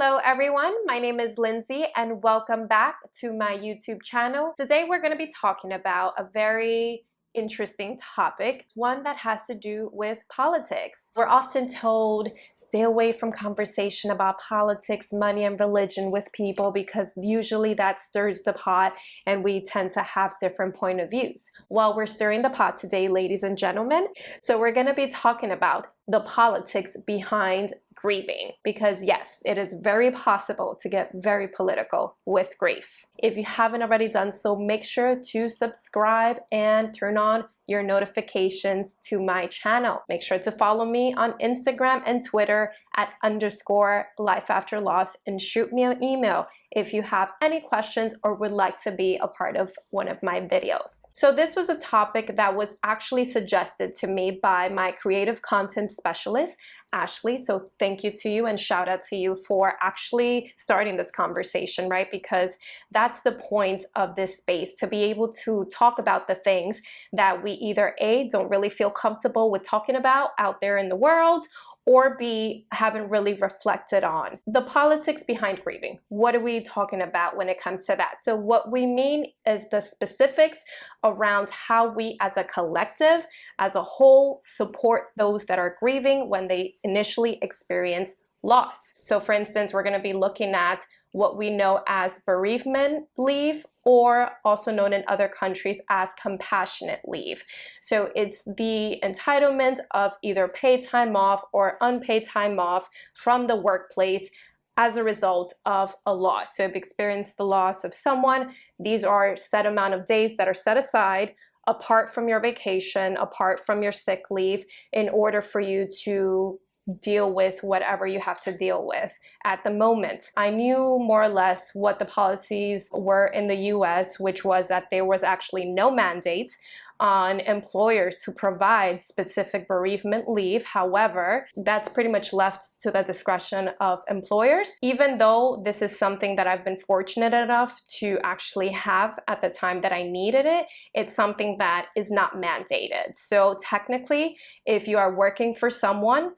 Hello everyone, my name is Lindsay and welcome back to my YouTube channel. Today we're going to be talking about a very interesting topic, one that has to do with politics. We're often told stay away from conversation about politics, money, and religion with people because usually that stirs the pot and we tend to have different point of views. Well, we're stirring the pot today, ladies and gentlemen. So we're going to be talking about the politics behind grieving, because yes, it is very possible to get very political with grief. If you haven't already done so, make sure to subscribe and turn on your notifications to my channel. Make sure to follow me on Instagram and Twitter at _lifeafterloss and shoot me an email if you have any questions or would like to be a part of one of my videos. So this was a topic that was actually suggested to me by my creative content specialist, Ashley. So thank you to you and shout out to you for actually starting this conversation, right? Because that's the point of this space, to be able to talk about the things that we either A, don't really feel comfortable with talking about out there in the world, or B, haven't really reflected on. The politics behind grieving. What are we talking about when it comes to that? So what we mean is the specifics around how we as a collective, as a whole, support those that are grieving when they initially experience loss. So for instance, we're going to be looking at what we know as bereavement leave, or also known in other countries as compassionate leave. So it's the entitlement of either paid time off or unpaid time off from the workplace as a result of a loss. So if you experience the loss of someone, these are set amount of days that are set aside apart from your vacation, apart from your sick leave, in order for you to deal with whatever you have to deal with at the moment. I knew more or less what the policies were in the US, which was that there was actually no mandate on employers to provide specific bereavement leave. However, that's pretty much left to the discretion of employers. Even though this is something that I've been fortunate enough to actually have at the time that I needed it, it's something that is not mandated. So technically, if you are working for someone,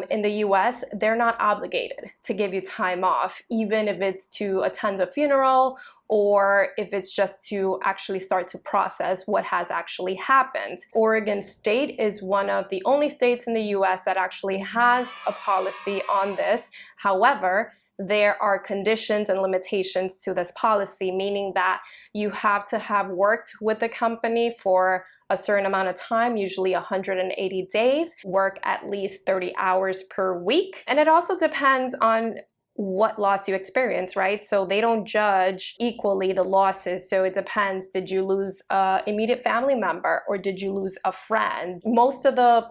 in the US, they're not obligated to give you time off, even if it's to attend a funeral or if it's just to actually start to process what has actually happened. Oregon State is one of the only states in the US that actually has a policy on this. However, there are conditions and limitations to this policy, meaning that you have to have worked with the company for a certain amount of time, usually 180 days, work at least 30 hours per week. And it also depends on what loss you experience, right? So they don't judge equally the losses. So it depends. Did you lose an immediate family member or did you lose a friend? Most of the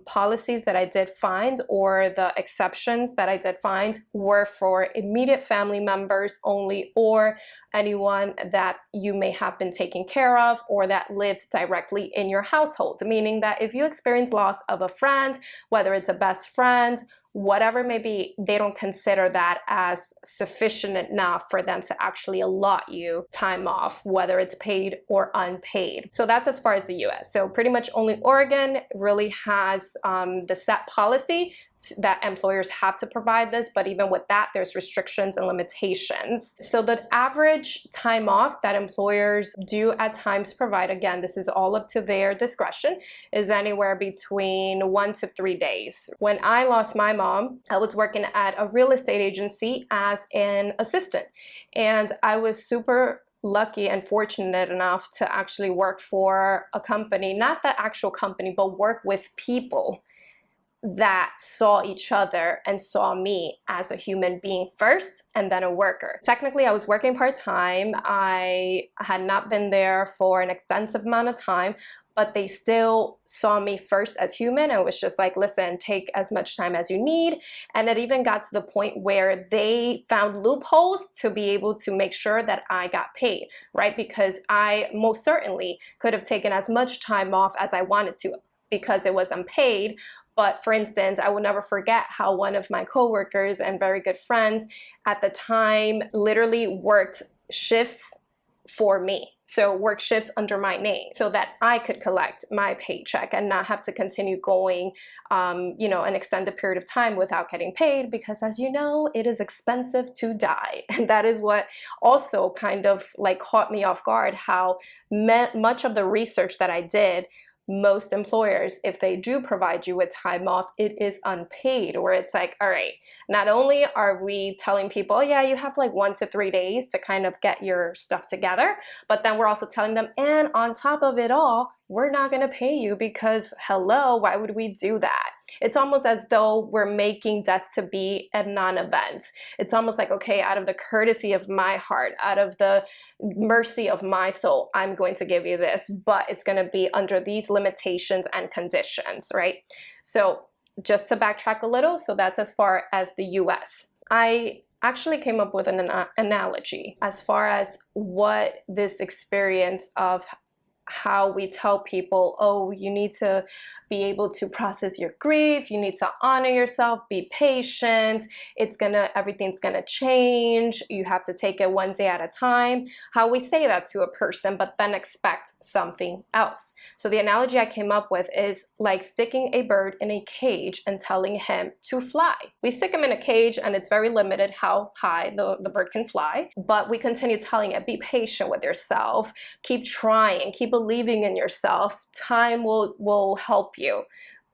policies that I did find, or the exceptions that I did find, were for immediate family members only, or anyone that you may have been taking care of or that lived directly in your household. Meaning that if you experience loss of a friend, whether it's a best friend, whatever it may be, they don't consider that as sufficient enough for them to actually allot you time off, whether it's paid or unpaid. So that's as far as the US. So pretty much only Oregon really has the set policy that employers have to provide this, but even with that, there's restrictions and limitations. So the average time off that employers do at times provide, again, this is all up to their discretion, is anywhere between 1 to 3 days. When I lost my mom, I was working at a real estate agency as an assistant, and I was super lucky and fortunate enough to actually work for a company, not the actual company, but work with people that saw each other and saw me as a human being first and then a worker. Technically, I was working part-time. I had not been there for an extensive amount of time, but they still saw me first as human and was just like, listen, take as much time as you need. And it even got to the point where they found loopholes to be able to make sure that I got paid, right? Because I most certainly could have taken as much time off as I wanted to because it was unpaid. But for instance, I will never forget how one of my coworkers and very good friends at the time literally worked shifts for me. So work shifts under my name so that I could collect my paycheck and not have to continue going, an extended period of time without getting paid, because as you know, it is expensive to die. And that is what also kind of like caught me off guard, how much of the research that I did, most employers, if they do provide you with time off, it is unpaid, where it's like, all right, not only are we telling people, oh yeah, you have like 1 to 3 days to kind of get your stuff together, but then we're also telling them, and on top of it all, we're not going to pay you, because hello, why would we do that? It's almost as though we're making death to be a non-event. It's almost like, okay, out of the courtesy of my heart, out of the mercy of my soul, I'm going to give you this, but it's going to be under these limitations and conditions, right? So just to backtrack a little, so that's as far as the US. I actually came up with an analogy as far as what this experience of how we tell people, oh, you need to be able to process your grief, you need to honor yourself, be patient, everything's gonna change, you have to take it one day at a time. How we say that to a person, but then expect something else. So the analogy I came up with is like sticking a bird in a cage and telling him to fly. We stick him in a cage and it's very limited how high the bird can fly, but we continue telling it, be patient with yourself, keep trying, keep believing in yourself, time will help you.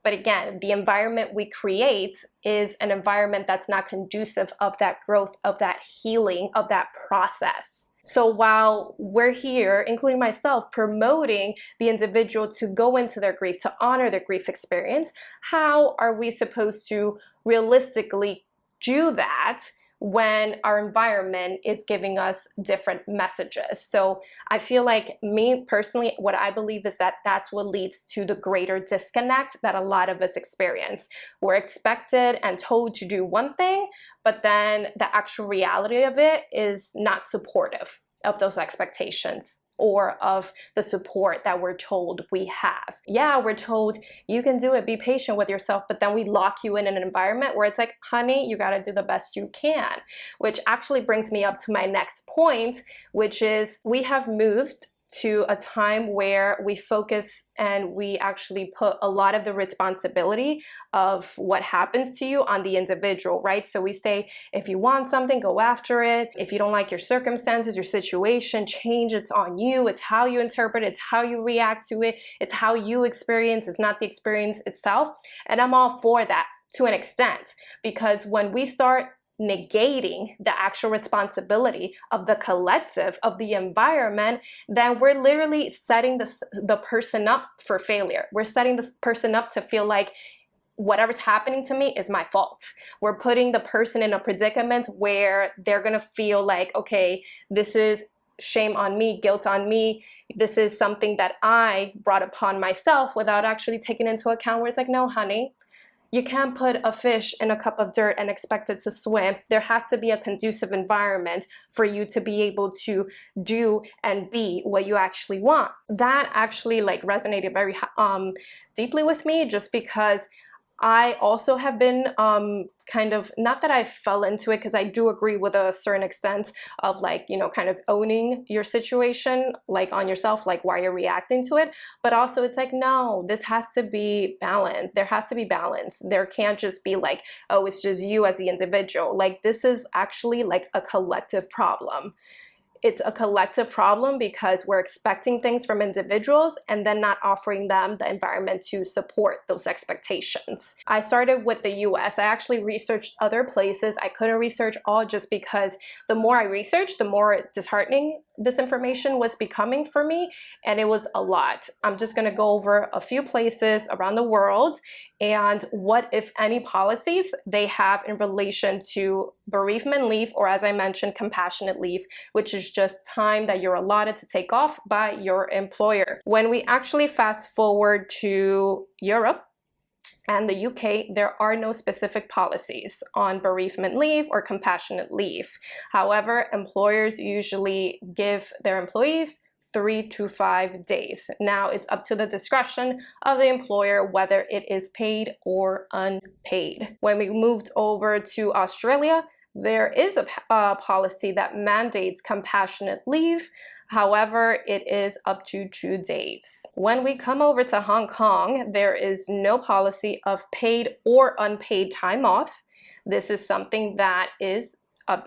But again, the environment we create is an environment that's not conducive of that growth, of that healing, of that process. So while we're here, including myself, promoting the individual to go into their grief, to honor their grief experience, how are we supposed to realistically do that when our environment is giving us different messages? So I feel like, me personally, what I believe is that that's what leads to the greater disconnect that a lot of us experience. We're expected and told to do one thing, but then the actual reality of it is not supportive of those expectations or of the support that we're told we have. Yeah, we're told you can do it, be patient with yourself, but then we lock you in an environment where it's like, honey, you gotta do the best you can. Which actually brings me up to my next point, which is we have moved to a time where we focus and we actually put a lot of the responsibility of what happens to you on the individual, right? So we say, if you want something, go after it. If you don't like your circumstances, your situation, change, it's on you. It's how you interpret it, it's how you react to it, it's how you experience, it's not the experience itself. And I'm all for that to an extent, because when we start negating the actual responsibility of the collective, of the environment, then we're literally setting the person up for failure. We're setting this person up to feel like whatever's happening to me is my fault. We're putting the person in a predicament where they're gonna feel like, okay, this is shame on me, guilt on me, this is something that I brought upon myself, without actually taking into account where it's like, no, honey, you can't put a fish in a cup of dirt and expect it to swim. There has to be a conducive environment for you to be able to do and be what you actually want. That actually like resonated very deeply with me, just because I also have been kind of, not that I fell into it, because I do agree with a certain extent of like, kind of owning your situation, like on yourself, like why you're reacting to it. But also it's like, no, this has to be balanced. There has to be balance. There can't just be like, oh, it's just you as the individual. Like this is actually like a collective problem. It's a collective problem because we're expecting things from individuals and then not offering them the environment to support those expectations. I started with the US. I actually researched other places. I couldn't research all, just because the more I researched, the more disheartening this information was becoming for me, and it was a lot. I'm just going to go over a few places around the world and what, if any, policies they have in relation to bereavement leave, or as I mentioned, compassionate leave, which is just time that you're allotted to take off by your employer. When we actually fast forward to Europe and the UK, there are no specific policies on bereavement leave or compassionate leave. However, employers usually give their employees 3 to 5 days. Now, it's up to the discretion of the employer whether it is paid or unpaid. When we moved over to Australia, there is a policy that mandates compassionate leave. However, it is up to 2 days. When we come over to Hong Kong, there is no policy of paid or unpaid time off. This is something that is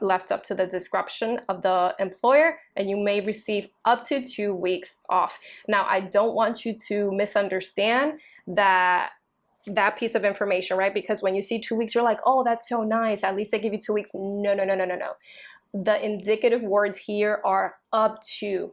left up to the discretion of the employer, and you may receive up to 2 weeks off. Now, I don't want you to misunderstand that piece of information, right? Because when you see 2 weeks, you're like, oh, that's so nice. At least they give you 2 weeks. No, no, no, no, no, no. The indicative words here are up to,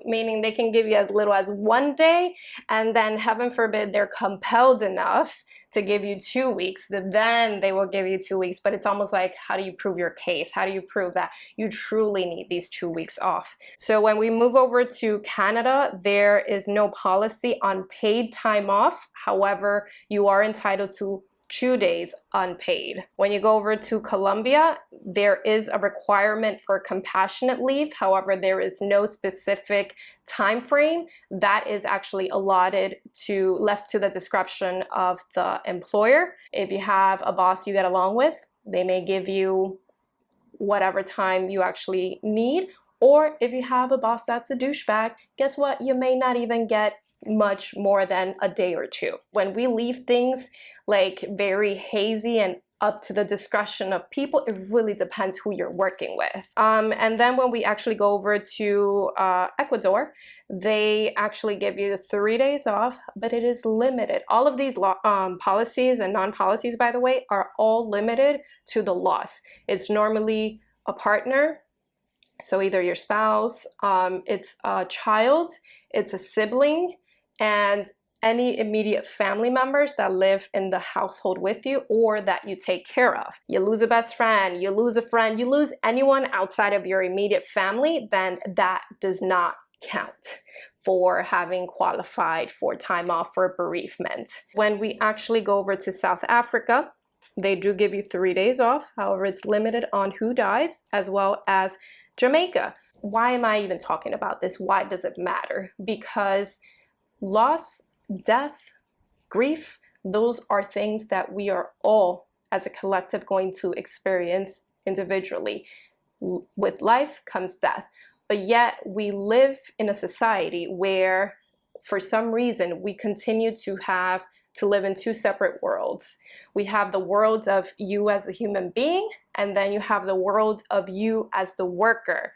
meaning they can give you as little as 1 day, and then heaven forbid they're compelled enough to give you 2 weeks, then they will give you 2 weeks. But it's almost like, how do you prove your case? How do you prove that you truly need these 2 weeks off? So when we move over to Canada, there is no policy on paid time off. However, you are entitled to 2 days unpaid. When you go over to Colombia, there is a requirement for compassionate leave. However, there is no specific time frame. That is actually left to the discretion of the employer. If you have a boss you get along with, they may give you whatever time you actually need. Or if you have a boss that's a douchebag, guess what? You may not even get much more than a day or 2. When we leave things like very hazy and up to the discretion of people, it really depends who you're working with. And then when we actually go over to Ecuador, they actually give you 3 days off, but it is limited. All of these policies and non-policies, by the way, are all limited to the loss. It's normally a partner, so either your spouse, it's a child, it's a sibling, and any immediate family members that live in the household with you or that you take care of. You lose a best friend, you lose a friend, you lose anyone outside of your immediate family, then that does not count for having qualified for time off for bereavement. When we actually go over to South Africa, they do give you 3 days off. However, it's limited on who dies, as well as Jamaica. Why am I even talking about this? Why does it matter? Because loss, death, grief, those are things that we are all as a collective going to experience individually. With life comes death, but yet we live in a society where for some reason we continue to have to live in 2 separate worlds. We have the world of you as a human being, and then you have the world of you as the worker.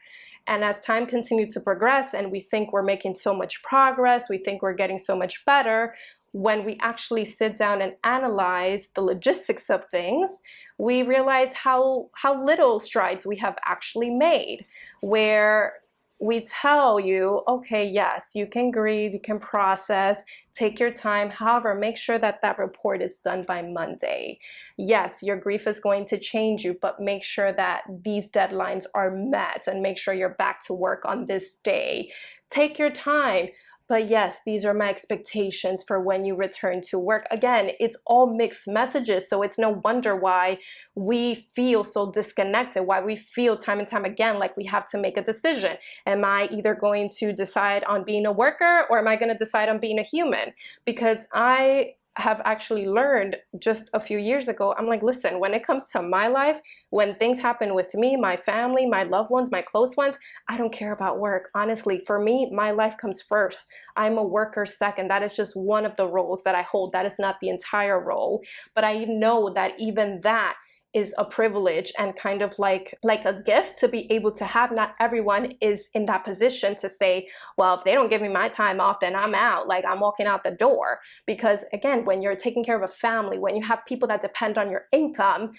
And as time continues to progress and we think we're making so much progress, we think we're getting so much better, when we actually sit down and analyze the logistics of things, we realize how little strides we have actually made, where we tell you, okay, yes, you can grieve, you can process, take your time. However, make sure that that report is done by Monday. Yes, your grief is going to change you, but make sure that these deadlines are met and make sure you're back to work on this day. Take your time. But yes, these are my expectations for when you return to work. Again, it's all mixed messages, so it's no wonder why we feel so disconnected, why we feel time and time again like we have to make a decision. Am I either going to decide on being a worker or am I going to decide on being a human? Because I have actually learned just a few years ago, I'm like, listen, when it comes to my life, when things happen with me, my family, my loved ones, my close ones, I don't care about work. Honestly, for me, my life comes first. I'm a worker second. That is just one of the roles that I hold. That is not the entire role. But I know that even that is a privilege and kind of like a gift to be able to have. Not everyone is in that position to say, well, if they don't give me my time off, then I'm out, like I'm walking out the door. Because again, when you're taking care of a family, when you have people that depend on your income,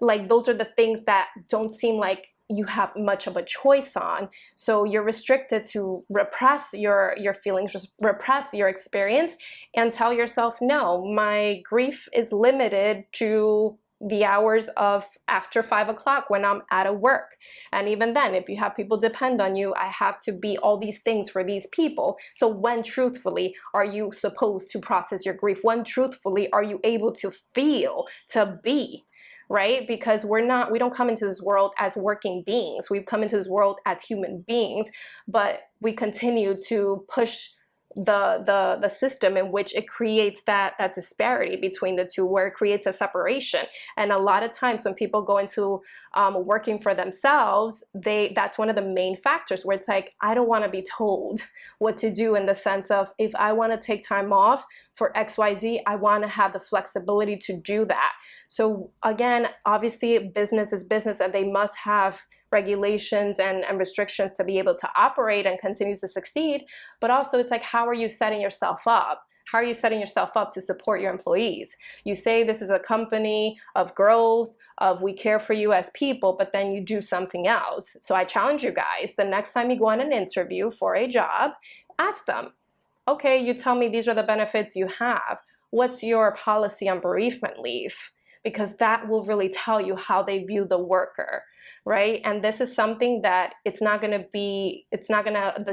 like those are the things that don't seem like you have much of a choice on. So you're restricted to repress your feelings, just repress your experience and tell yourself, no, my grief is limited to the hours of after 5 o'clock when I'm out of work. And even then, if you have people depend on you, I have to be all these things for these people. So when truthfully are you supposed to process your grief? When truthfully are you able to feel, to be? Right? Because we don't come into this world as working beings. We've come into this world as human beings, but we continue to push the system in which it creates that disparity between the two, where it creates a separation. And a lot of times when people go into working for themselves, that's one of the main factors, where it's like, I don't want to be told what to do, in the sense of, if I want to take time off for XYZ, I want to have the flexibility to do that. So again, obviously business is business, and they must have regulations and restrictions to be able to operate and continue to succeed. But also, it's like, how are you setting yourself up? How are you setting yourself up to support your employees? You say this is a company of growth, of we care for you as people, but then you do something else. So I challenge you guys, the next time you go on an interview for a job, ask them, okay, you tell me these are the benefits you have. What's your policy on bereavement leave? Because that will really tell you how they view the worker, right? And this is something that the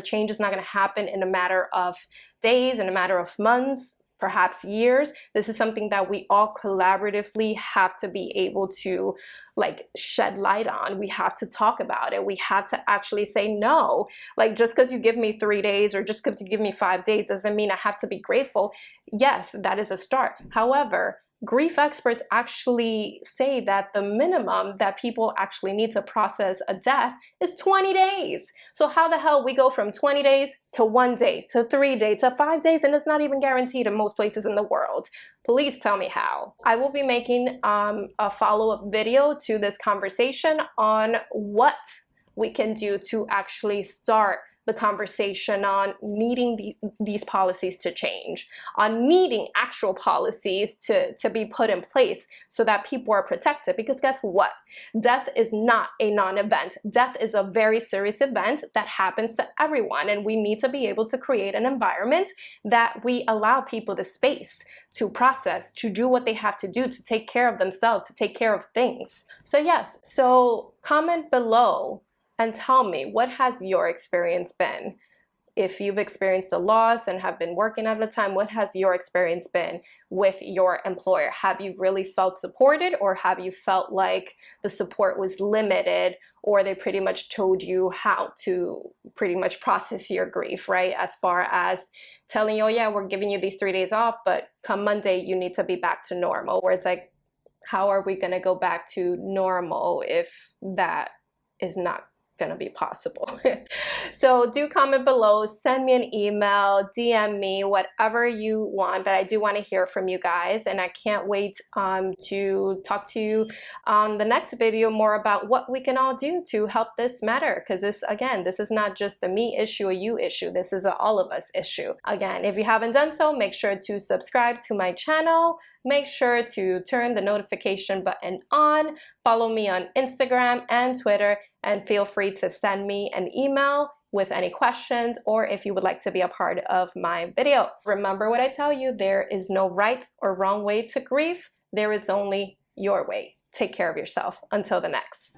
change is not gonna happen in a matter of days, in a matter of months, perhaps years. This is something that we all collaboratively have to be able to like shed light on. We have to talk about it. We have to actually say no. Like, just because you give me 3 days or just because you give me 5 days doesn't mean I have to be grateful. Yes, that is a start. However, grief experts actually say that the minimum that people actually need to process a death is 20 days. So how the hell we go from 20 days to 1 day to 3 days to 5 days, and it's not even guaranteed in most places in the world? Please tell me how. I will be making a follow-up video to this conversation on what we can do to actually start the conversation on needing these policies to change, on needing actual policies to be put in place so that people are protected. Because guess what? Death is not a non-event. Death is a very serious event that happens to everyone, and we need to be able to create an environment that we allow people the space to process, to do what they have to do, to take care of themselves, to take care of things. So yes, so comment below and tell me, what has your experience been? If you've experienced a loss and have been working at the time, what has your experience been with your employer? Have you really felt supported, or have you felt like the support was limited, or they pretty much told you how to pretty much process your grief, right? As far as telling you, oh yeah, we're giving you these 3 days off, but come Monday, you need to be back to normal. Where it's like, how are we gonna go back to normal if that is not gonna be possible? So do comment below, send me an email, DM me, whatever you want, but I do want to hear from you guys, and I can't wait to talk to you on the next video more about what we can all do to help this matter. Because this, again, this is not just a me issue, a you issue, this is a all of us issue. Again, if you haven't done so, make sure to subscribe to my channel. Make sure to turn the notification button on, follow me on Instagram and Twitter, and feel free to send me an email with any questions, or if you would like to be a part of my video. Remember what I tell you, there is no right or wrong way to grieve. There is only your way. Take care of yourself. Until the next.